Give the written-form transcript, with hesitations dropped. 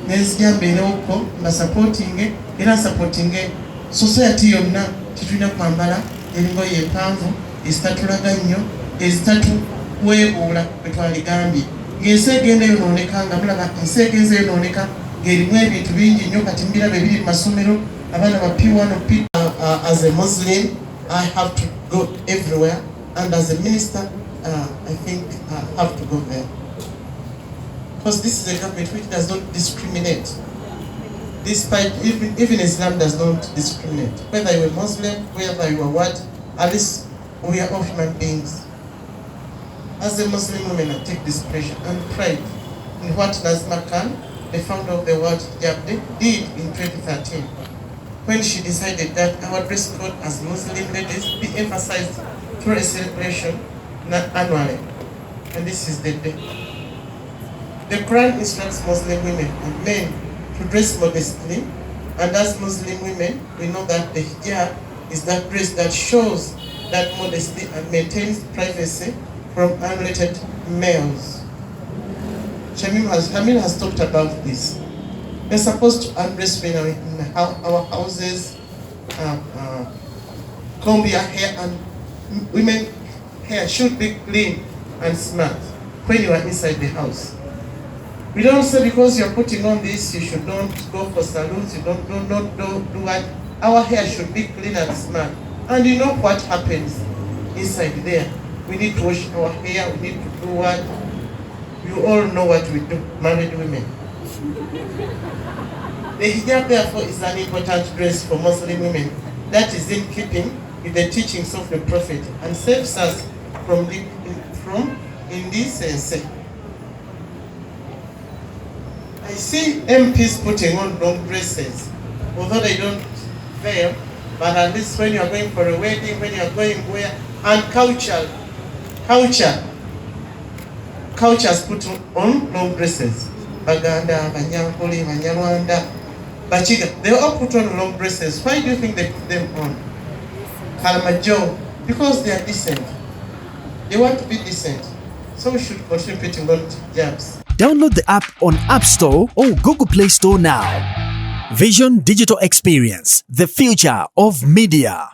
nenzija mbeerewoko nga supporting era supporting society yonna tetulina kwambala engoye empanvu ezitatulaga nnyo ezitatuweebuula bwe twaligambye ng'ensi egenda yonooneka nga mulaba ensi egenza yonooneka ng'erimu ebintu bingi nnyo kati mbiraba ebiri mu masomero abaana ba P1 or P. As a Muslim, I have to go everywhere, and as a minister, I think I have to go there. Because this is a government which does not discriminate. Despite, even Islam does not discriminate. Whether you are Muslim, whether you are what, at least we are all human beings. As a Muslim woman, I take this pressure and pride in what Nazma Khan, the founder of the World Hijab, did in 2013. When she decided that our dress code as Muslim ladies be emphasized through a celebration, not annually. And this is the day. The Quran instructs Muslim women and men to dress modestly, and as Muslim women, we know that the hijab is that dress that shows that modesty and maintains privacy from unrelated males. Shamim has talked about this. We're supposed to undress women in our houses, comb your hair, and women's hair should be clean and smart when you are inside the house. We don't say because you're putting on this, you should not go for salons, you don't do what. Our hair should be clean and smart. And you know what happens inside there. We need to wash our hair, we need to do what. You all know what we do, married women. The hijab, therefore, is an important dress for Muslim women that is in keeping with the teachings of the Prophet and saves us from indecency. I see MPs putting on long dresses, although they don't veil, but at least when you are going for a wedding, when you are going where, and cultures put on long dresses. Baganda, Banyankole, Banyarwanda, Bachiga, they all put on long dresses. Why do you think they put them on? Kalamajo, because they are decent. They want to be decent. So we should continue putting on hijabs. Download the app on App Store or Google Play Store now. Vision Digital Experience, the future of media.